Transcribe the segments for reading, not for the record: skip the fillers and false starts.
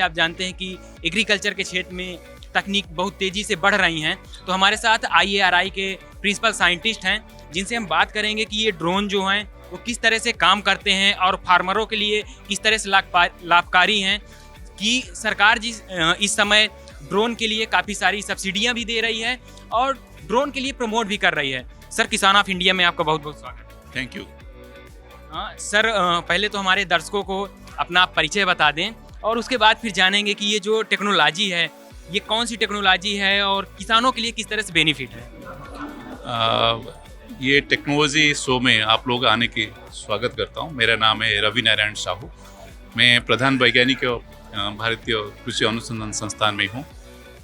आप जानते हैं कि एग्रीकल्चर के क्षेत्र में तकनीक बहुत तेज़ी से बढ़ रही हैं। तो हमारे साथ IARI के प्रिंसिपल साइंटिस्ट हैं, जिनसे हम बात करेंगे कि ये ड्रोन जो हैं वो किस तरह से काम करते हैं और फार्मरों के लिए किस तरह से लाभकारी हैं, कि सरकार इस समय ड्रोन के लिए काफ़ी सारी सब्सिडियां भी दे रही है और ड्रोन के लिए प्रमोट भी कर रही है। सर, किसान ऑफ इंडिया में आपका बहुत बहुत स्वागत है। Thank you. सर, पहले तो हमारे दर्शकों को अपना परिचय बता दें और उसके बाद फिर जानेंगे कि ये जो टेक्नोलॉजी है ये कौन सी टेक्नोलॉजी है और किसानों के लिए किस तरह से बेनिफिट है। ये टेक्नोलॉजी शो में आप लोग आने की स्वागत करता हूँ। मेरा नाम है रवि नारायण साहू। मैं प्रधान वैज्ञानिक भारतीय कृषि अनुसंधान संस्थान में हूँ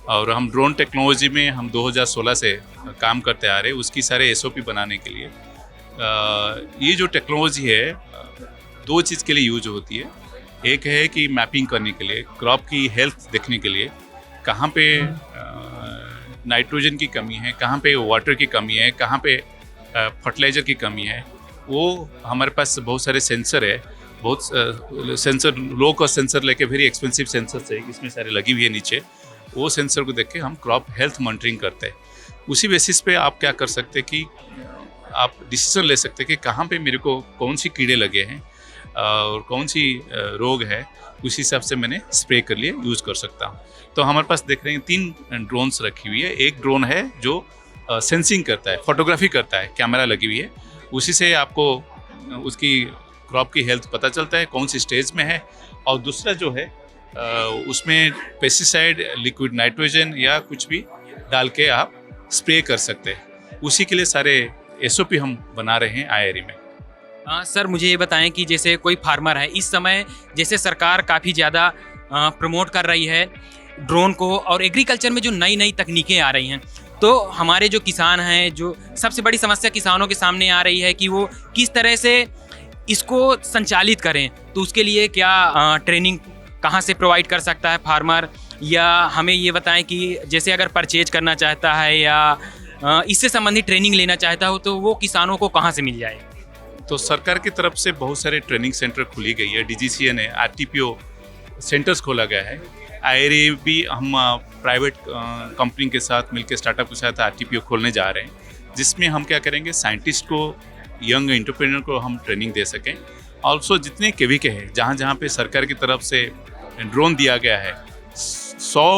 और हम ड्रोन टेक्नोलॉजी में हम 2016 से काम करते आ रहे हैं। उसकी सारे SOP बनाने के लिए ये जो टेक्नोलॉजी है दो चीज़ के लिए यूज होती है। एक है कि मैपिंग करने के लिए, क्रॉप की हेल्थ देखने के लिए, कहाँ पे नाइट्रोजन की कमी है, कहाँ पे वाटर की कमी है, कहाँ पे फर्टिलाइज़र की कमी है। वो हमारे पास बहुत सारे सेंसर है, बहुत सेंसर, लो कॉस्ट सेंसर लेके वेरी एक्सपेंसिव सेंसर है, इसमें सारे लगी हुई है नीचे। वो सेंसर को देख के हम क्रॉप हेल्थ मॉनिटरिंग करते हैं। उसी बेसिस पे आप क्या कर सकते हैं कि आप डिसीजन ले सकते हैं कि कहाँ पे मेरे को कौन सी कीड़े लगे हैं और कौन सी रोग है, उस हिसाब से मैंने स्प्रे कर लिए यूज़ कर सकता हूँ। तो हमारे पास देख रहे हैं 3 ड्रोन्स रखी हुई है। एक ड्रोन है जो सेंसिंग करता है, फोटोग्राफी करता है, कैमरा लगी हुई है, उसी से आपको उसकी क्रॉप की हेल्थ पता चलता है कौन सी स्टेज में है। और दूसरा जो है उसमें पेस्टिसाइड, लिक्विड नाइट्रोजन या कुछ भी डाल के आप स्प्रे कर सकते हैं। उसी के लिए सारे SOP हम बना रहे हैं IARI में। सर, मुझे ये बताएं कि जैसे कोई फार्मर है, इस समय जैसे सरकार काफ़ी ज़्यादा प्रमोट कर रही है ड्रोन को और एग्रीकल्चर में जो नई नई तकनीकें आ रही हैं, तो हमारे जो किसान हैं, जो सबसे बड़ी समस्या किसानों के सामने आ रही है कि वो किस तरह से इसको संचालित करें। तो उसके लिए क्या ट्रेनिंग कहाँ से प्रोवाइड कर सकता है फार्मर, या हमें ये बताएं कि जैसे अगर परचेज करना चाहता है या इससे संबंधित ट्रेनिंग लेना चाहता हो तो वो किसानों को कहाँ से मिल जाए। तो सरकार की तरफ से बहुत सारे ट्रेनिंग सेंटर खुली गई है। DGCA ने RTPO सेंटर्स खोला गया है। IARI भी हम प्राइवेट कंपनी के साथ मिलकर, स्टार्टअप के साथ RTPO खोलने जा रहे हैं, जिसमें हम क्या करेंगे, साइंटिस्ट को, यंग एंटरप्रेन्योर को हम ट्रेनिंग दे सकें। ऑल्सो जितने KVK है, जहाँ जहाँ पे सरकार की तरफ से ड्रोन दिया गया है, 100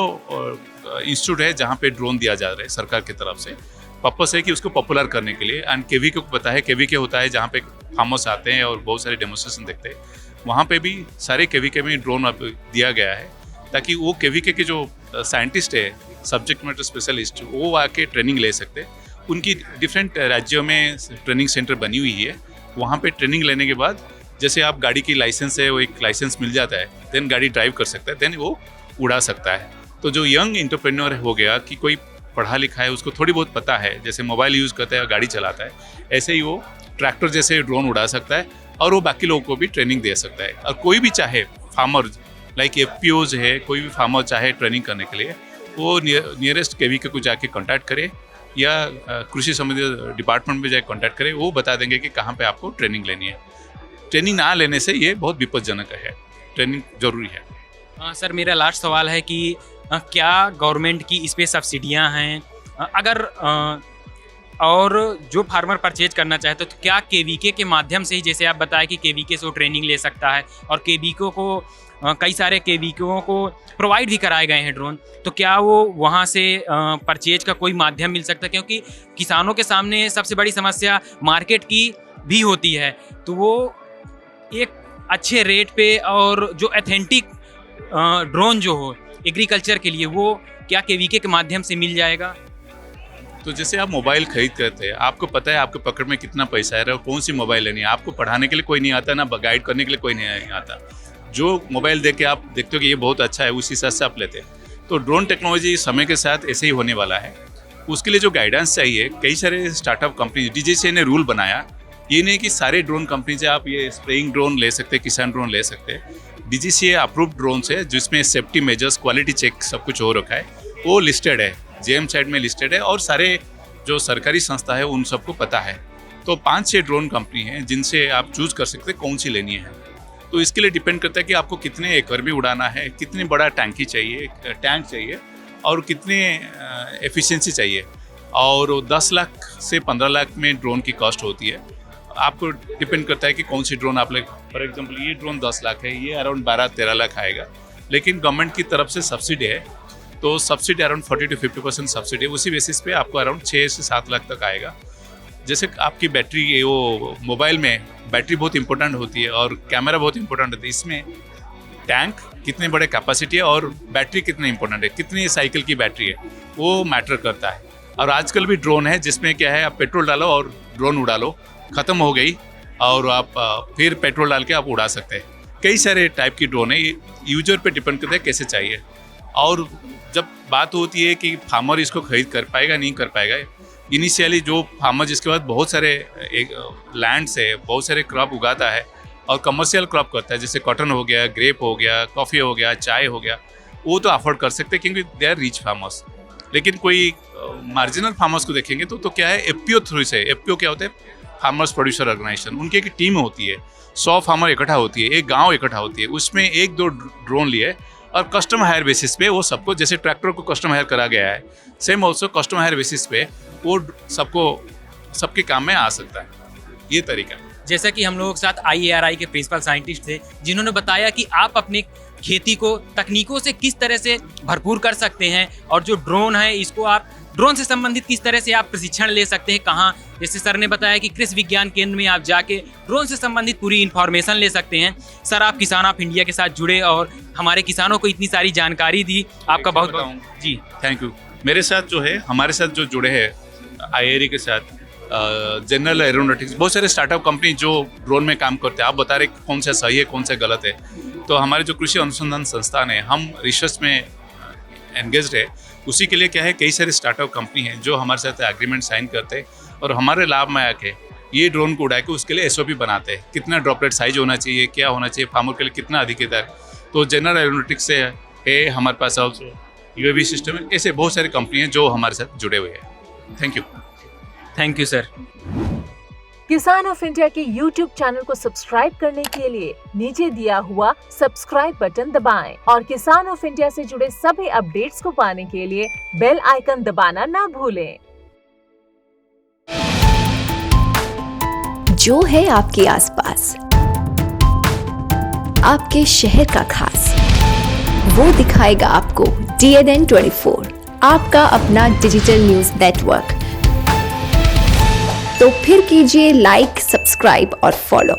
इंस्टीट्यूट है जहाँ पे ड्रोन दिया जा रहा है सरकार की तरफ से। पर्पस है कि उसको पॉपुलर करने के लिए। एंड KVK को पता है, KVK होता है जहाँ पे फार्मर्स आते हैं और बहुत सारे डेमोन्स्ट्रेशन देखते हैं। वहाँ पे भी सारे KVK में ड्रोन अब दिया गया है, ताकि वो KVK के जो साइंटिस्ट है, सब्जेक्ट मैटर स्पेशलिस्ट, वो आके ट्रेनिंग ले सकते हैं। उनकी डिफरेंट राज्यों में ट्रेनिंग सेंटर बनी हुई है। वहाँ पे ट्रेनिंग लेने के बाद जैसे आप गाड़ी की लाइसेंस है, वो एक लाइसेंस मिल जाता है, देन गाड़ी ड्राइव कर सकता है, देन वो उड़ा सकता है। तो जो यंग एंटरप्रेन्योर हो गया कि कोई पढ़ा लिखा है, उसको थोड़ी बहुत पता है, जैसे मोबाइल यूज़ करता है और गाड़ी चलाता है, ऐसे ही वो ट्रैक्टर जैसे ड्रोन उड़ा सकता है और वो बाकी लोगों को भी ट्रेनिंग दे सकता है। और कोई भी चाहे फार्मर, लाइक FPOs है, कोई भी फार्मर चाहे ट्रेनिंग करने के लिए, वो नियरेस्ट KVK को जाके कॉन्टैक्ट करे या कृषि संबंधी डिपार्टमेंट में जाके कॉन्टैक्ट करे। वो बता देंगे कि कहाँ पे आपको ट्रेनिंग लेनी है। ट्रेनिंग ना लेने से ये बहुत विपदजनक है, ट्रेनिंग जरूरी है। सर, मेरा लास्ट सवाल है कि क्या गवर्नमेंट की इस पे सब्सिडियाँ हैं, अगर और जो फार्मर परचेज करना चाहते तो क्या KVK के माध्यम से ही, जैसे आप बताया कि KVK से वो ट्रेनिंग ले सकता है और KVK को कई सारे KVKों को प्रोवाइड भी कराए गए हैं ड्रोन, तो क्या वो वहाँ से परचेज का कोई माध्यम मिल सकता है? क्योंकि किसानों के सामने सबसे बड़ी समस्या मार्केट की भी होती है, तो वो एक अच्छे रेट पे और जो ऑथेंटिक ड्रोन जो हो एग्रीकल्चर के लिए, वो क्या KVK के माध्यम से मिल जाएगा? तो जैसे आप मोबाइल खरीद करते हैं, आपको पता है आपके पॉकेट में कितना पैसा है और कौन सी मोबाइल लेनी है। आपको पढ़ाने के लिए कोई नहीं आता, ना गाइड करने के लिए कोई नहीं आता। जो मोबाइल देख के आप देखते हो कि ये बहुत अच्छा है, उस हिसाब से आप लेते हैं। तो ड्रोन टेक्नोलॉजी समय के साथ ऐसे ही होने वाला है। उसके लिए जो गाइडेंस चाहिए, कई सारे स्टार्टअप कंपनी, DGCA ने रूल बनाया। ये नहीं कि सारे ड्रोन कंपनी से आप ये स्प्रेइंग ड्रोन ले सकते, किसान ड्रोन ले सकते। DGCA अप्रूव्ड ड्रोन है, जिसमें सेफ्टी मेजर्स, क्वालिटी चेक सब कुछ हो रखा है, वो लिस्टेड है, JM साइड में लिस्टेड है और सारे जो सरकारी संस्था है उन सबको पता है। तो 5-6 ड्रोन कंपनी हैं जिनसे आप चूज कर सकते कौन सी लेनी है। तो इसके लिए डिपेंड करता है कि आपको कितने एकड़ में उड़ाना है, कितनी बड़ा टैंकी चाहिए, टैंक चाहिए और कितने एफिशिएंसी चाहिए। और 10 लाख से 15 लाख में ड्रोन की कॉस्ट होती है। आपको डिपेंड करता है कि कौन सी ड्रोन आप ले। फॉर एग्जांपल ये ड्रोन 10 लाख है, ये अराउंड 12-13 लाख आएगा, लेकिन गवर्नमेंट की तरफ से सब्सिडी है, तो सब्सिडी अराउंड 40-50% सब्सिडी है। उसी बेसिस पे आपको अराउंड 6 से 7 लाख तक आएगा। जैसे आपकी बैटरी, वो मोबाइल में बैटरी बहुत इंपॉर्टेंट होती है और कैमरा बहुत इंपॉर्टेंट होती है, इसमें टैंक कितने बड़े कैपेसिटी है और बैटरी कितनी इंपॉर्टेंट है, कितनी साइकिल की बैटरी है, वो मैटर करता है। और आजकल भी ड्रोन है जिसमें क्या है, आप पेट्रोल डालो और ड्रोन उड़ा लो, ख़त्म हो गई और आप फिर पेट्रोल डाल के आप उड़ा सकते हैं। कई सारे टाइप की ड्रोन है, यूजर पे डिपेंड करता है कैसे चाहिए। और जब बात होती है कि फार्मर इसको खरीद कर पाएगा नहीं कर पाएगा, इनिशियली जो फार्मर जिसके बाद बहुत सारे लैंड से बहुत सारे क्रॉप उगाता है और कमर्शियल क्रॉप करता है, जैसे कॉटन हो गया, ग्रेप हो गया, कॉफ़ी हो गया, चाय हो गया, वो तो अफोर्ड कर सकते हैं क्योंकि दे आर रिच फार्मर्स। लेकिन कोई मार्जिनल फार्मर्स को देखेंगे तो क्या है, एफपीओ थ्रू से, एफपीओ क्या होता है, फार्मर्स प्रोड्यूसर ऑर्गेनाइजेशन, उनकी एक टीम होती है, 100 फार्मर इकट्ठा होती है, एक गांव इकट्ठा होती है, उसमें 1-2 ड्रोन लिए और कस्टम हायर बेसिस पे वो सबको, जैसे ट्रैक्टर को कस्टम हायर करा गया है, same also custom hire basis पे वो सबको सबके काम में आ सकता है। ये तरीका। जैसा कि हम लोगों के साथ IARI के प्रिंसिपल साइंटिस्ट थे जिन्होंने बताया कि आप अपने खेती को तकनीकों से किस तरह से भरपूर कर सकते हैं, और जो ड्रोन है इसको आप ड्रोन से संबंधित किस तरह से आप प्रशिक्षण ले सकते हैं, कहाँ, जैसे सर ने बताया कि कृषि विज्ञान केंद्र में आप जाके ड्रोन से संबंधित पूरी इन्फॉर्मेशन ले सकते हैं। सर, आप किसान ऑफ इंडिया के साथ जुड़े और हमारे किसानों को इतनी सारी जानकारी दी, आपका बहुत बहुत जी थैंक यू। मेरे साथ जो है, हमारे साथ जो जुड़े हैं IARI के साथ, जनरल एरोनॉटिक्स, बहुत सारे स्टार्टअप कंपनी जो ड्रोन में काम करते हैं। आप बता रहे कौन सा सही है कौन सा गलत है, तो हमारे जो कृषि अनुसंधान संस्थान है, हम रिसर्च में एंगेज्ड है। उसी के लिए क्या है, कई सारे स्टार्टअप कंपनी हैं जो हमारे साथ एग्रीमेंट साइन करते हैं और हमारे लाभ में आके ये ड्रोन को उड़ा के उसके लिए SOP बनाते हैं, कितना ड्रॉपलेट साइज होना चाहिए, क्या होना चाहिए, फार्मर के लिए कितना अधिकतर। तो जनरल एरोनॉटिक्स से है हमारे पास, ऑल्सो UAV सिस्टम है, ऐसे बहुत सारी कंपनी हैं जो हमारे साथ जुड़े हुए हैं। Thank you sir. किसान ऑफ इंडिया के YouTube चैनल को सब्सक्राइब करने के लिए नीचे दिया हुआ सब्सक्राइब बटन दबाएं और किसान ऑफ इंडिया से जुड़े सभी अपडेट्स को पाने के लिए बेल आइकन दबाना ना भूलें। जो है आपके आसपास, आपके शहर का खास, वो दिखाएगा आपको DNN 24, आपका अपना डिजिटल न्यूज नेटवर्क। तो फिर कीजिए लाइक, सब्सक्राइब और फॉलो।